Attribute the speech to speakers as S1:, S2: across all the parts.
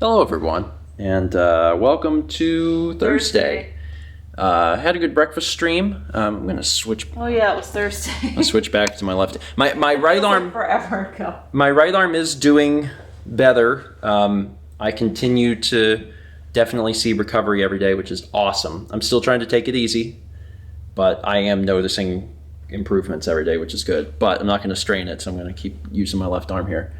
S1: Hello, everyone, and welcome to Thursday. Had a good breakfast stream. I'm gonna switch.
S2: Oh yeah, it was Thursday.
S1: I'll switch back to my left. My right arm.
S2: Like forever ago.
S1: My right arm is doing better. I continue to definitely see recovery every day, which is awesome. I'm still trying to take it easy, but I am noticing improvements every day, which is good. But I'm not going to strain it, so I'm going to keep using my left arm here.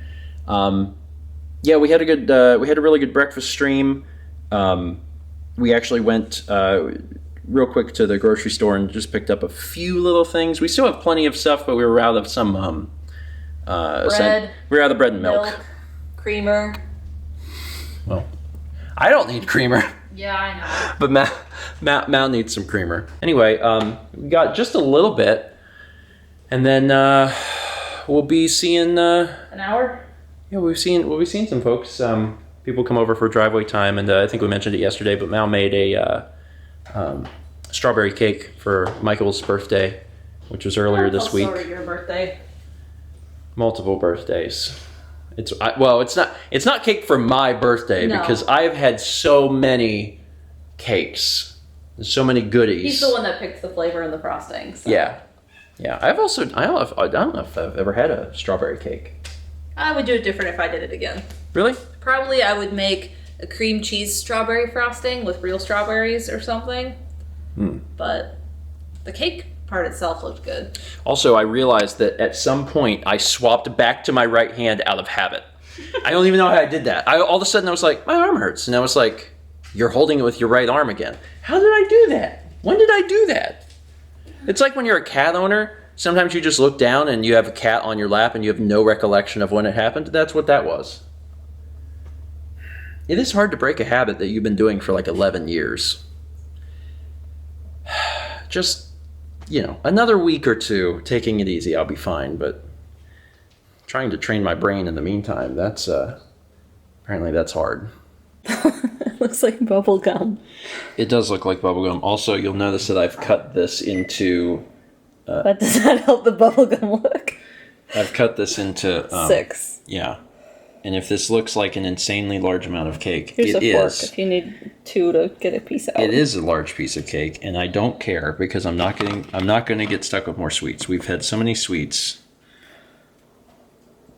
S1: Yeah, we had a really good breakfast stream. We actually went real quick to the grocery store and just picked up a few little things. We still have plenty of stuff, but we were out of some
S2: bread.
S1: We were out of bread and milk.
S2: Creamer.
S1: Well, I don't need creamer.
S2: Yeah, I know.
S1: But Matt needs some creamer. Anyway, we got just a little bit, and then we'll be seeing
S2: an hour.
S1: Yeah, we'll be seeing some folks. People come over for driveway time, and I think we mentioned it yesterday. But Mal made a strawberry cake for Michael's birthday, which was earlier this week.
S2: Sorry, your birthday.
S1: Multiple birthdays. It's not cake for my birthday because I've had so many cakes, so many goodies.
S2: He's the one that picked the flavor and the frosting. So.
S1: Yeah. I don't know if I've ever had a strawberry cake.
S2: I would do it different if I did it again.
S1: Really?
S2: Probably I would make a cream cheese strawberry frosting with real strawberries or something. But the cake part itself looked good.
S1: Also, I realized that at some point I swapped back to my right hand out of habit. I don't even know how I did that. All of a sudden I was like, my arm hurts. And I was like, you're holding it with your right arm again. How did I do that? When did I do that? It's like when you're a cat owner. Sometimes you just look down and you have a cat on your lap and you have no recollection of when it happened. That's what that was. It is hard to break a habit that you've been doing for like 11 years. Just, another week or two, taking it easy, I'll be fine. But trying to train my brain in the meantime, apparently that's hard.
S2: It looks like bubble gum.
S1: It does look like bubble gum. Also, you'll notice that I've cut this into...
S2: But does that help the bubblegum look?
S1: I've cut this into...
S2: 6.
S1: Yeah. And if this looks like an insanely large amount of cake,
S2: Here's
S1: it
S2: a fork
S1: is.
S2: if you need 2 to get a piece out.
S1: It is a large piece of cake, and I don't care because I'm not going to get stuck with more sweets. We've had so many sweets.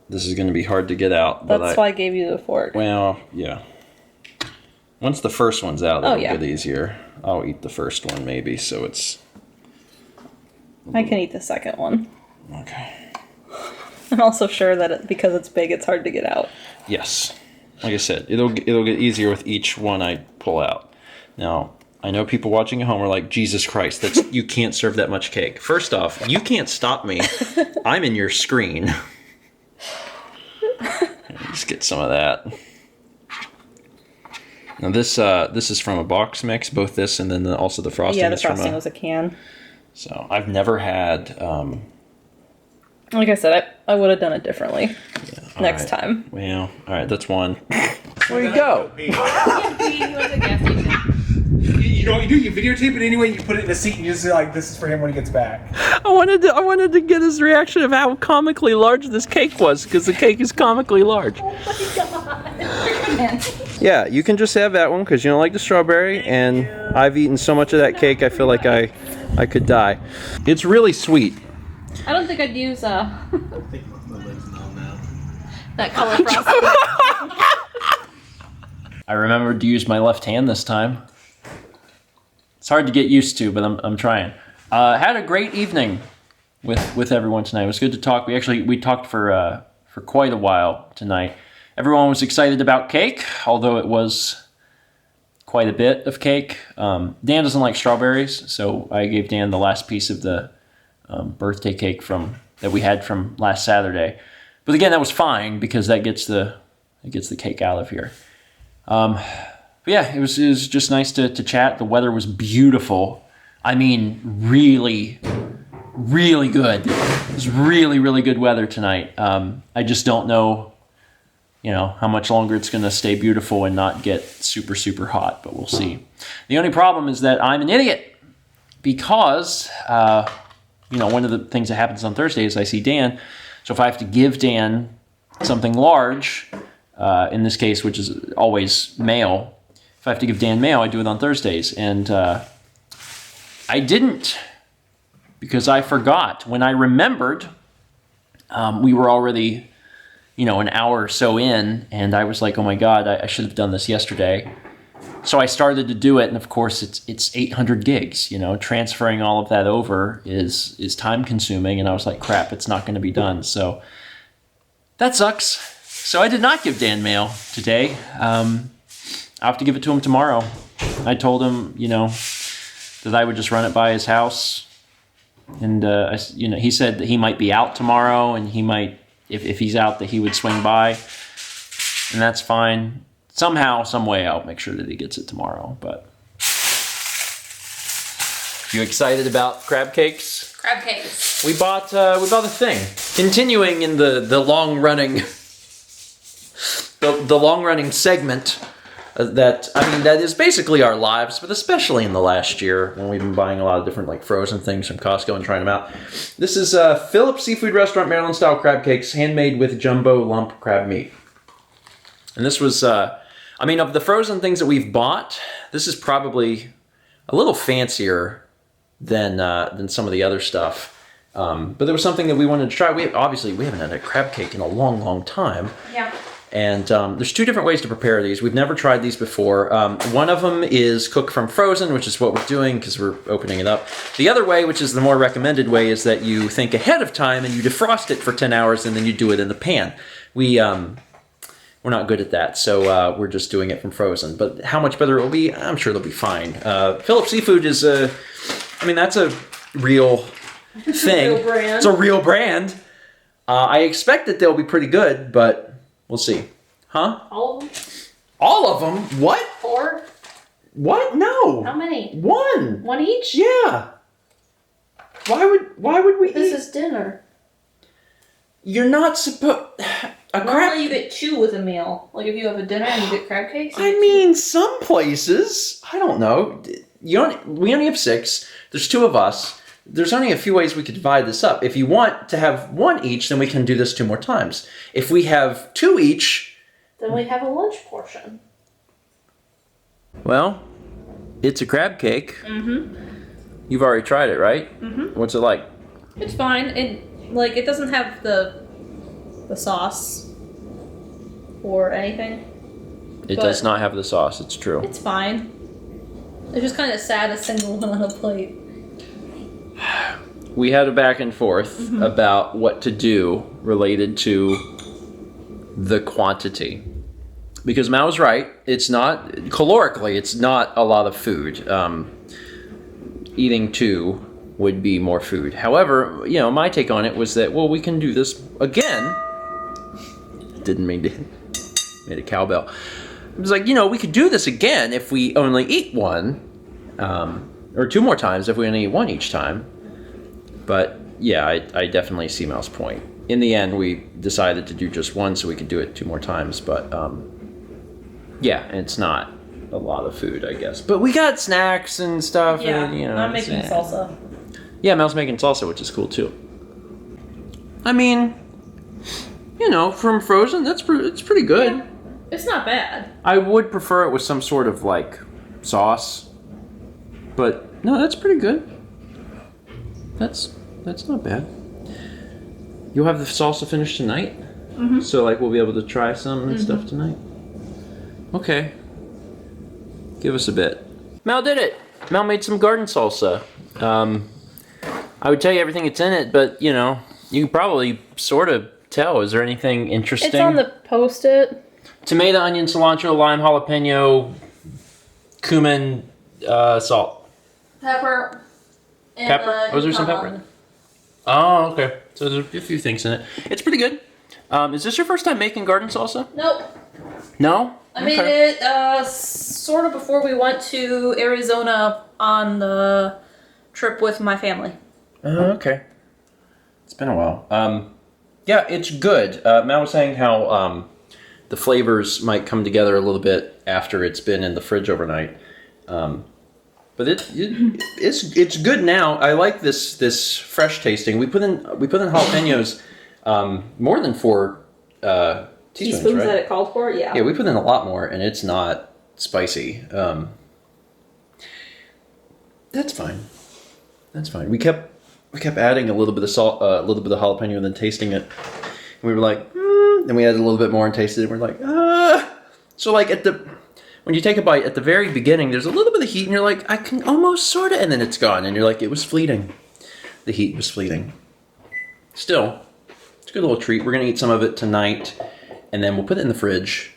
S1: This is going to be hard to get out.
S2: That's why I gave you the fork.
S1: Well, yeah. Once the first one's out, it'll get easier. I'll eat the first one maybe, so it's...
S2: I can eat the second one.
S1: Okay.
S2: I'm also sure that because it's big, it's hard to get out.
S1: Yes. Like I said, it'll get easier with each one I pull out. Now, I know people watching at home are like, Jesus Christ, you can't serve that much cake. First off, you can't stop me. I'm in your screen. Just get some of that. Now this is from a box mix, both this and then also the frosting.
S2: Yeah, the frosting was a can.
S1: So I've never had...
S2: like I said, I would have done it differently next time.
S1: Well, all right, that's one. Where you go?
S3: You know what you do? You videotape it anyway. You put it in a seat and you just say, like, this is for him when he gets back.
S1: I wanted to get his reaction of how comically large this cake was, because the cake is comically large.
S2: Oh my god!
S1: Yeah, you can just have that one because you don't like the strawberry, and I've eaten so much of that cake I feel like I could die. It's really sweet.
S2: I don't think I'd use
S3: I think my leg's numb now.
S2: that color frosting.
S1: I remembered to use my left hand this time. It's hard to get used to, but I'm trying. Had a great evening with everyone tonight. It was good to talk. We talked for quite a while tonight. Everyone was excited about cake, although it was quite a bit of cake. Dan doesn't like strawberries, so I gave Dan the last piece of the birthday cake that we had from last Saturday. But again, that was fine because that gets the cake out of here. But yeah, it was just nice to chat. The weather was beautiful. I mean, really, really good. It was really, really good weather tonight. I just don't know, how much longer it's going to stay beautiful and not get super, super hot, but we'll see. The only problem is that I'm an idiot because, one of the things that happens on Thursday is I see Dan. So if I have to give Dan something large, in this case, which is always mail. If I have to give Dan mail, I do it on Thursdays. And I didn't because I forgot. When I remembered, we were already, an hour or so in, and I was like, oh my God, I should have done this yesterday. So I started to do it, and of course it's 800 gigs. Transferring all of that over is time consuming, and I was like, crap, it's not going to be done. So that sucks. So I did not give Dan mail today. I'll have to give it to him tomorrow. I told him, that I would just run it by his house, and he said that he might be out tomorrow, and he might, if he's out, that he would swing by, and that's fine. Somehow, some way, I'll make sure that he gets it tomorrow. But you excited about crab cakes?
S2: Crab cakes.
S1: We bought a thing. Continuing in the long running, the long running segment that is basically our lives, but especially in the last year when we've been buying a lot of different like frozen things from Costco and trying them out. This is Phillips Seafood Restaurant Maryland style crab cakes, handmade with jumbo lump crab meat. And this was, of the frozen things that we've bought, this is probably a little fancier than some of the other stuff. But there was something that we wanted to try. We haven't had a crab cake in a long, long time.
S2: Yeah.
S1: And there's two different ways to prepare these. We've never tried these before. One of them is cook from frozen, which is what we're doing because we're opening it up. The other way, which is the more recommended way, is that you think ahead of time and you defrost it for 10 hours and then you do it in the pan. We're not good at that, so we're just doing it from frozen. But how much better it will be, I'm sure they'll be fine. Phillips Seafood is that's a real thing.
S2: Real brand.
S1: It's a real brand. I expect that they'll be pretty good, but we'll see. Huh?
S2: All of them?
S1: All of them? What?
S2: 4?
S1: What? No.
S2: How many?
S1: 1.
S2: 1 each?
S1: Yeah. Why would we
S2: This
S1: eat?
S2: is dinner.
S1: You're not supposed...
S2: Normally you get 2 with a meal. Like if you have a dinner and you get crab cakes.
S1: Some places, I don't know. We only have 6. There's 2 of us. There's only a few ways we could divide this up. If you want to have 1 each, then we can do this 2 more times. If we have 2 each...
S2: Then we have a lunch portion.
S1: Well, it's a crab cake.
S2: Mm-hmm.
S1: You've already tried it, right?
S2: Mm-hmm.
S1: What's it like?
S2: It's fine. It doesn't have the sauce or anything.
S1: It does not have the sauce, it's true.
S2: It's fine. It's just kind of sad a single one on a plate.
S1: We had a back and forth about what to do related to the quantity. Because Mal was right. It's not, calorically, it's not a lot of food. Eating 2 would be more food. However, my take on it was that, well, we can do this again. Didn't mean to made a cowbell. It was like, we could do this again if we only eat 1, or 2 more times if we only eat 1 each time. But yeah, I definitely see Mal's point. In the end, we decided to do just 1 so we could do it 2 more times. But yeah, it's not a lot of food, I guess. But we got snacks and stuff.
S2: Yeah,
S1: and,
S2: I'm making salsa.
S1: Yeah, Mal's making salsa, which is cool too. From frozen, it's pretty good.
S2: Yeah, it's not bad.
S1: I would prefer it with some sort of like sauce, but no, that's pretty good. That's not bad. You'll have the salsa finished tonight, so like we'll be able to try some and stuff tonight. Okay, give us a bit. Mal did it. Mal made some garden salsa. I would tell you everything that's in it, but you can probably sort of tell. Is there anything interesting?
S2: It's on the Post-it.
S1: Tomato, onion, cilantro, lime, jalapeno, cumin, salt.
S2: Pepper. And,
S1: Pepper? Was there some pepper in it? Oh, okay. So there's a few things in it. It's pretty good. Is this your first time making garden salsa?
S2: Nope.
S1: No?
S2: I made it sort of before we went to Arizona on the trip with my family.
S1: Oh, okay. It's been a while. Yeah, it's good. Mal was saying how the flavors might come together a little bit after it's been in the fridge overnight. But it's good now. I like this fresh tasting. We put in jalapenos, more than 4
S2: teaspoons
S1: right?
S2: that it called for. Yeah.
S1: Yeah, we put in a lot more, and it's not spicy. That's fine. That's fine. We kept adding a little bit of salt, a little bit of jalapeno, and then tasting it. And we were like, Then we added a little bit more and tasted it. And we're like, So like when you take a bite at the very beginning, there's a little bit of heat, and you're like, I can almost sort of, and then it's gone, and you're like, it was fleeting. The heat was fleeting. Still, it's a good little treat. We're gonna eat some of it tonight, and then we'll put it in the fridge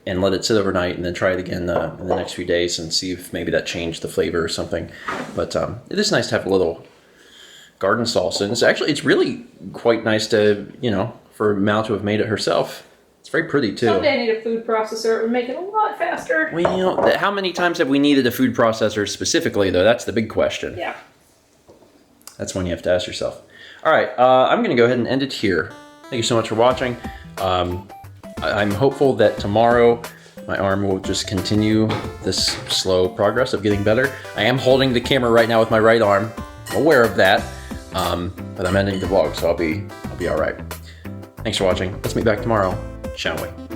S1: and let it sit overnight, and then try it again in the next few days and see if maybe that changed the flavor or something. But it is nice to have a little garden salsa, and it's really quite nice to, for Mal to have made it herself. It's very pretty too.
S2: Someday I need a food processor. It would make it a lot faster.
S1: Well, how many times have we needed a food processor specifically, though? That's the big question.
S2: Yeah.
S1: That's one you have to ask yourself. All right, I'm going to go ahead and end it here. Thank you so much for watching. I'm hopeful that tomorrow my arm will just continue this slow progress of getting better. I am holding the camera right now with my right arm. I'm aware of that, but I'm ending the vlog, so I'll be all right. Thanks for watching. Let's meet back tomorrow, shall we?